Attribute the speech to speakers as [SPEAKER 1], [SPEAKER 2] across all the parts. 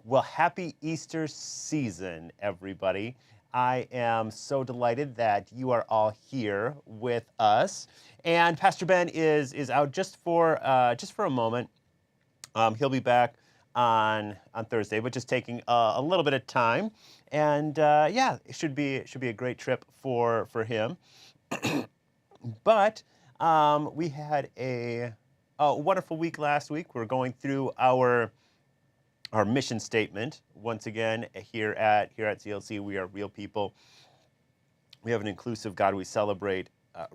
[SPEAKER 1] Well, happy Easter season, everybody. I am so delighted that you are all here with us. And Pastor Ben is out just for a moment. He'll be back on Thursday, but just taking a little bit of time. And yeah, it should be a great trip for him. But we had a wonderful week last week. We're going through our mission statement once again here at CLC. We are real people. We have an inclusive God. We celebrate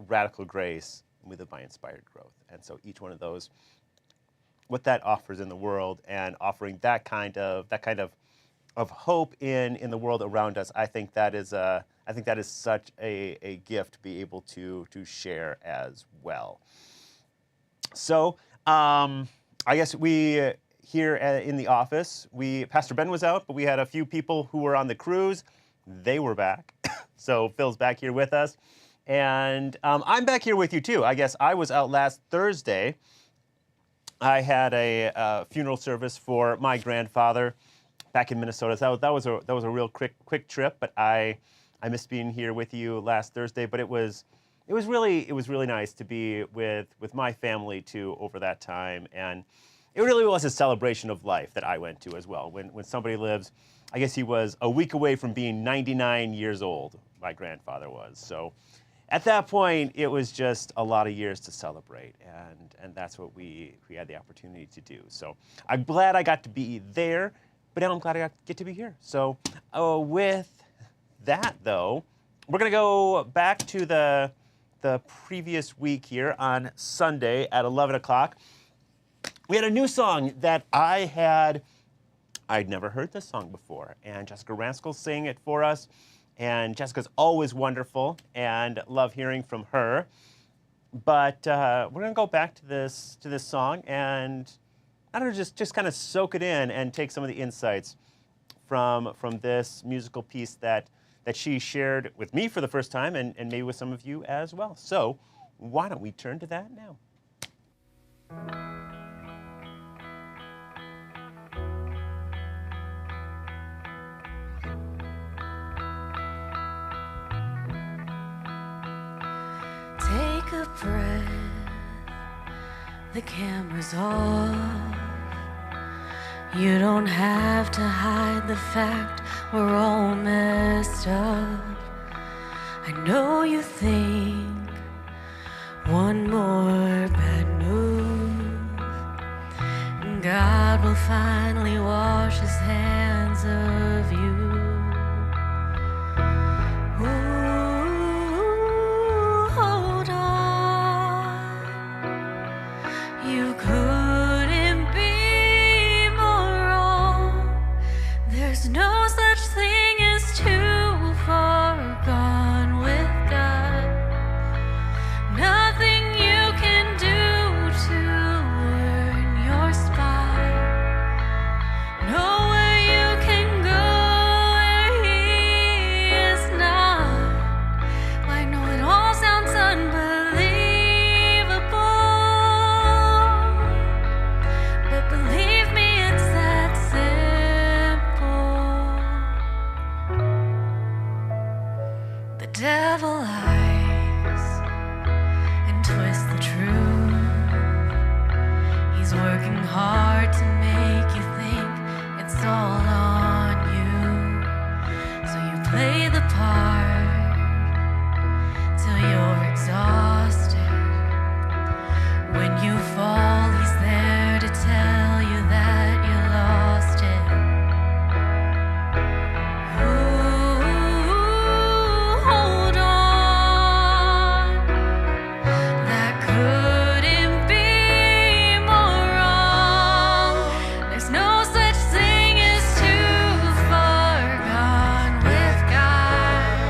[SPEAKER 1] radical grace. We live by inspired growth. And so each one of those, what that offers in the world, and offering that kind of hope in the world around us, I think that is such a gift to be able to share as well. So I guess we here in the office, Pastor Ben was out, but we had a few people who were on the cruise. They were back. So Phil's back here with us. And I'm back here with you too. I guess I was out last Thursday. I had a funeral service for my grandfather back in Minnesota. So that was a real quick trip, but I missed being here with you last Thursday. But it was really nice to be with my family too over that time. And it really was a celebration of life that I went to as well. When somebody lives, I guess he was a week away from being 99 years old, my grandfather was. So at that point, it was just a lot of years to celebrate, and that's what we had the opportunity to do. So I'm glad I got to be there, but now I'm glad I get to be here. So with that, though, we're going to go back to the previous week here on Sunday at 11 o'clock. We had a new song that I'd never heard this song before, and Jessica Ranskell sang it for us. And Jessica's always wonderful, and love hearing from her. But we're gonna go back to this song, and I don't know, just kind of soak it in and take some of the insights from this musical piece that she shared with me for the first time, and maybe with some of you as well. So why don't we turn to that now?
[SPEAKER 2] Take a breath, the camera's off. You don't have to hide the fact we're all messed up. I know you think one more bad move, and God will finally wash his hands of you. You couldn't be more wrong. There's no such thing as too far gone with God. Nothing you can do to earn your spot. Nowhere you can go where he is not. I know it all sounds unbelievable, but believe me, it's that simple. The devil lies and twists the truth. He's working hard to make you think it's all on you. So you play the part till you're exhausted. When you fall, he's there to tell you that you lost it. Ooh, hold on. That couldn't be more wrong. There's no such thing as too far gone with God.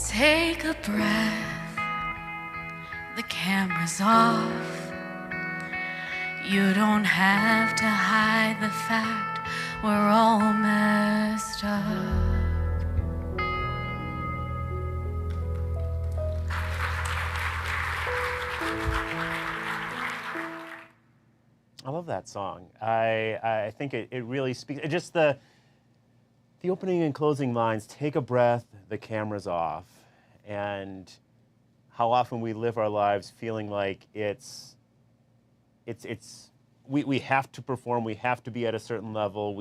[SPEAKER 2] Take a breath, the camera's off. You don't have to hide the fact we're all messed up.
[SPEAKER 1] I love that song. I think it really speaks. It just the opening and closing lines. Take a breath. The camera's off, and how often we live our lives feeling like we have to perform. We have to be at a certain level.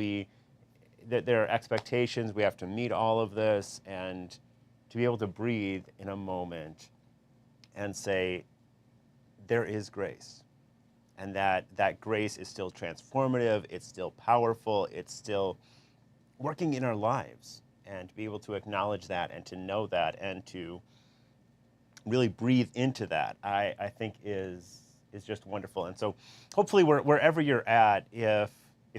[SPEAKER 1] There are expectations. We have to meet all of this, and to be able to breathe in a moment and say, there is grace. And that grace is still transformative, it's still powerful, it's still working in our lives. And to be able to acknowledge that and to know that and to really breathe into that, I think is just wonderful. And so hopefully wherever you're at, if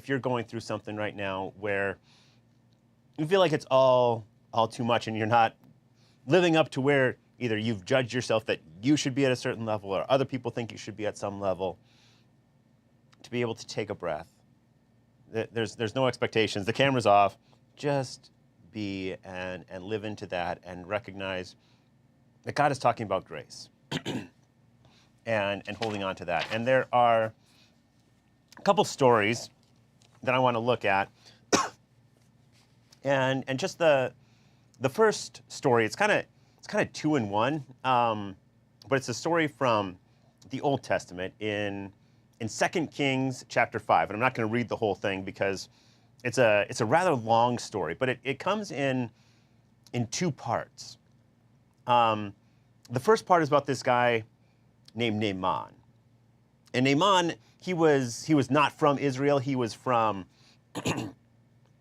[SPEAKER 1] you're going through something right now where you feel like it's all too much and you're not living up to where either you've judged yourself that you should be at a certain level or other people think you should be at some level, to be able to take a breath. There's no expectations. The camera's off. Just be and live into that and recognize that God is talking about grace and holding on to that. And there are a couple stories that I want to look at. and just the first story, it's kind of two in one, but it's a story from the Old Testament in 2 Kings chapter 5, and I'm not going to read the whole thing because it's a rather long story, but it comes in two parts. The first part is about this guy named Naaman, and Naaman he was not from Israel. He was from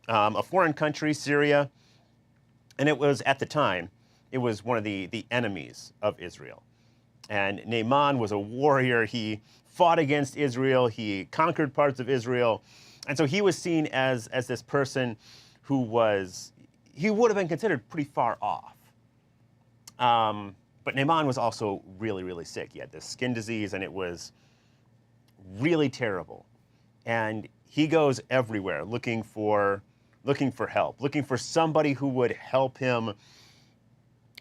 [SPEAKER 1] a foreign country, Syria, and it was at the time it was one of the enemies of Israel. And Naaman was a warrior. He fought against Israel. He conquered parts of Israel. And so he was seen as this person who he would have been considered pretty far off. But Naaman was also really, really sick. He had this skin disease, and it was really terrible. And he goes everywhere looking for help, looking for somebody who would help him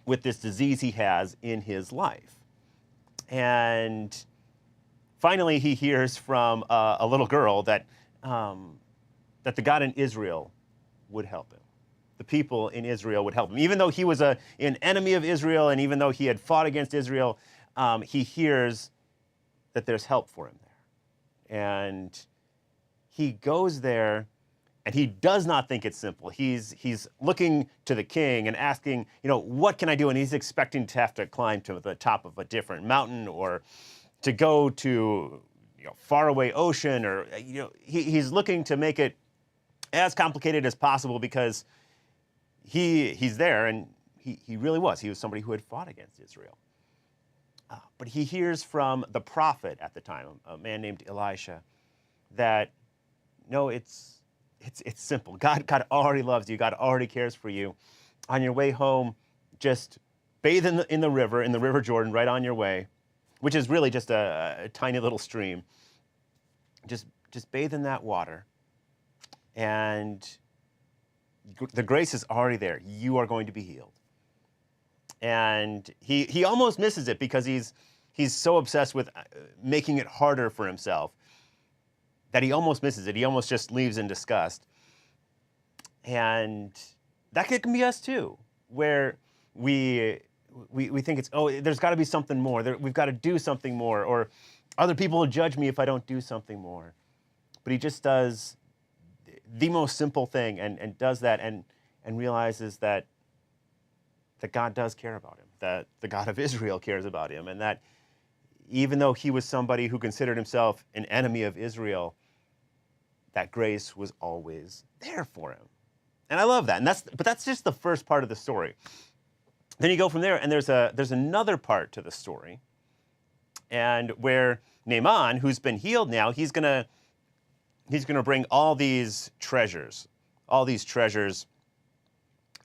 [SPEAKER 1] with this disease he has in his life. And finally, he hears from a little girl that the God in Israel would help him. The people in Israel would help him. Even though he was an enemy of Israel, and even though he had fought against Israel, he hears that there's help for him there. And he goes there, and he does not think it's simple. He's looking to the king and asking, what can I do? And he's expecting to have to climb to the top of a different mountain or to go to faraway ocean, or he's looking to make it as complicated as possible because he's there, and he really was. He was somebody who had fought against Israel. But he hears from the prophet at the time, a man named Elisha, that no, it's simple. God already loves you. God already cares for you. On your way home, just bathe in the river Jordan, right on your way, which is really just a tiny little stream. Just bathe in that water, and the grace is already there. You are going to be healed. And he almost misses it because he's so obsessed with making it harder for himself that he almost misses it. He almost just leaves in disgust. And that can be us too, where we think there's got to be something more. We've got to do something more, or other people will judge me if I don't do something more. But he just does the most simple thing and does that and realizes that God does care about him, that the God of Israel cares about him, and that even though he was somebody who considered himself an enemy of Israel, that grace was always there for him. And I love that. But that's just the first part of the story. Then you go from there, and there's another part to the story, and where Naaman, who's been healed now, he's gonna bring all these treasures, and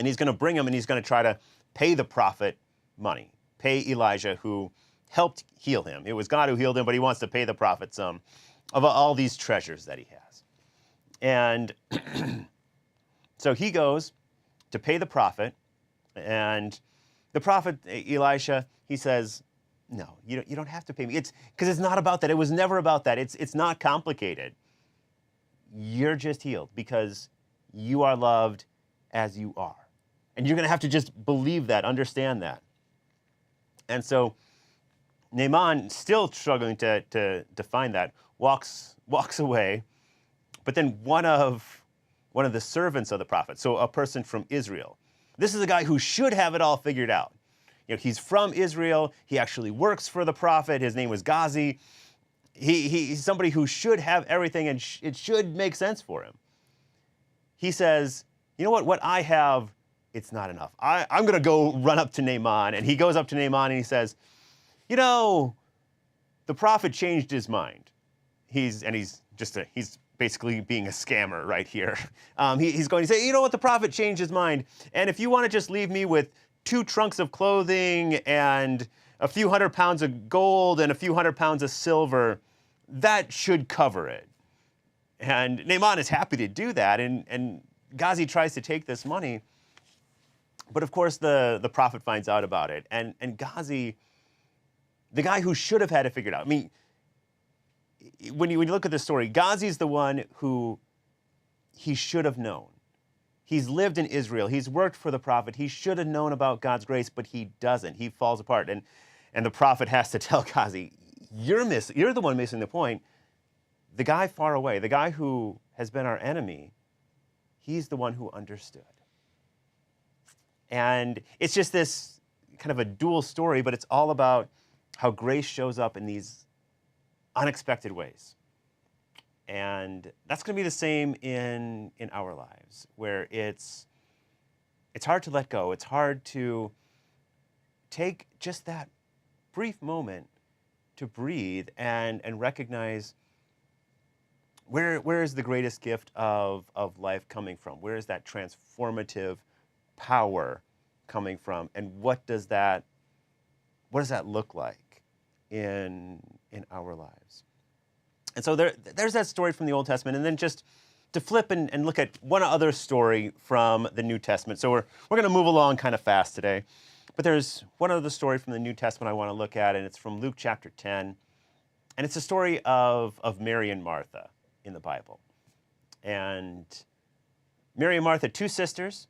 [SPEAKER 1] he's gonna bring them, and he's gonna try to pay the prophet money, pay Elijah who helped heal him. It was God who healed him, but he wants to pay the prophet some of all these treasures that he has. And so he goes to pay the prophet, and the prophet Elisha, he says, no, you don't have to pay me. It's because it's not about that. It was never about that. It's not complicated. You're just healed because you are loved as you are. And you're going to have to just believe that, understand that. And so Naaman, still struggling to find that, walks away. But then one of the servants of the prophet, so a person from Israel, this is a guy who should have it all figured out. You know, he's from Israel. He actually works for the prophet. His name was Gazi. He's somebody who should have everything, and it should make sense for him. He says, you know what I have, it's not enough. I'm going to go run up to Naaman. And he goes up to Naaman and he says, you know, the prophet changed his mind. He's basically being a scammer right here. He's going to say, you know what, the prophet changed his mind. And if you want to just leave me with 2 trunks of clothing and a few hundred pounds of gold and a few hundred pounds of silver, that should cover it. And Naaman is happy to do that. And Gazi tries to take this money. But of course, the prophet finds out about it. And Gazi, the guy who should have had it figured out. I mean, when you look at the story, Gazi's the one who he should have known. He's lived in Israel. He's worked for the prophet. He should have known about God's grace, but he doesn't. He falls apart. And the prophet has to tell Gazi, you're the one missing the point. The guy far away, the guy who has been our enemy, he's the one who understood. And it's just this kind of a dual story, but it's all about how grace shows up in these unexpected ways. And that's going to be the same in our lives, where it's hard to let go. It's hard to take just that brief moment to breathe and recognize where is the greatest gift of life coming from? Where is that transformative power coming from? And what does that look like in our lives? And so there's that story from the Old Testament, and then just to flip and look at one other story from the New Testament. So we're going to move along kind of fast today, but there's one other story from the New Testament I want to look at, and it's from Luke chapter 10, and it's a story of Mary and Martha in the Bible. And Mary and Martha, 2 sisters,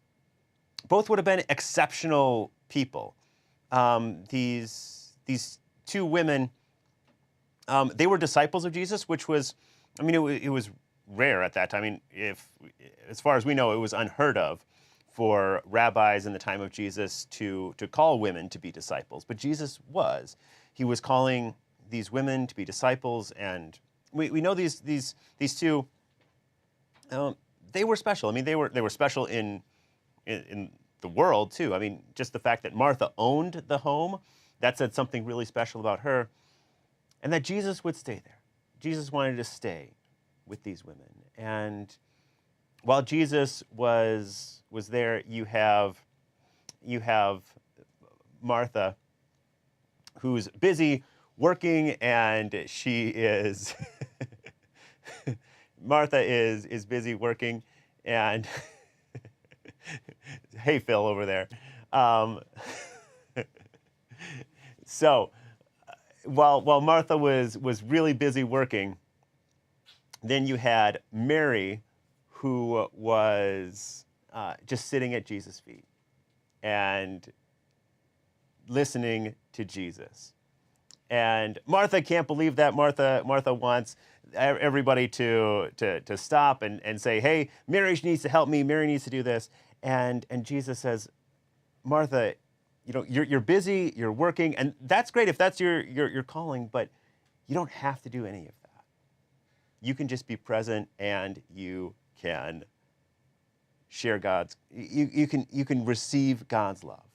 [SPEAKER 1] both would have been exceptional people. These 2 women, they were disciples of Jesus, which was, I mean, it was rare at that time. I mean, as far as we know, it was unheard of for rabbis in the time of Jesus to call women to be disciples. But Jesus was. He was calling these women to be disciples, and we know these 2, they were special. I mean, they were special in the world too. I mean, just the fact that Martha owned the home, that said something really special about her. And that Jesus would stay there. Jesus wanted to stay with these women. And while Jesus was there, you have Martha, who's busy working, and she is Martha is busy working, and hey, Phil over there. So while Martha was really busy working, then you had Mary, who was just sitting at Jesus' feet and listening to Jesus. And Martha can't believe that. Martha wants everybody to stop and say, hey, Mary needs to help me. Mary needs to do this. And Jesus says, Martha, you know, you're busy, you're working, and that's great if that's your calling, but you don't have to do any of that. You can just be present, and you can share you can receive God's love.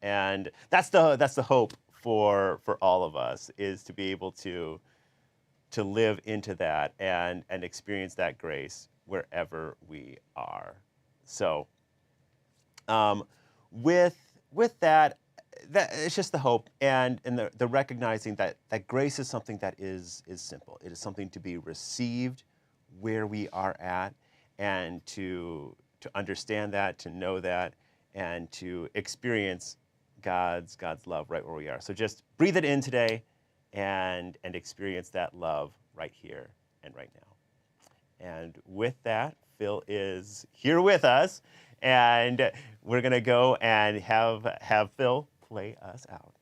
[SPEAKER 1] And that's the hope for all of us, is to be able to live into that and experience that grace wherever we are. So with with that, it's just the hope and the recognizing that grace is something that is simple. It is something to be received where we are at, and to understand that, to know that, and to experience God's love right where we are. So just breathe it in today, and experience that love right here and right now. And with that, Phil is here with us, and we're gonna go and have Phil play us out.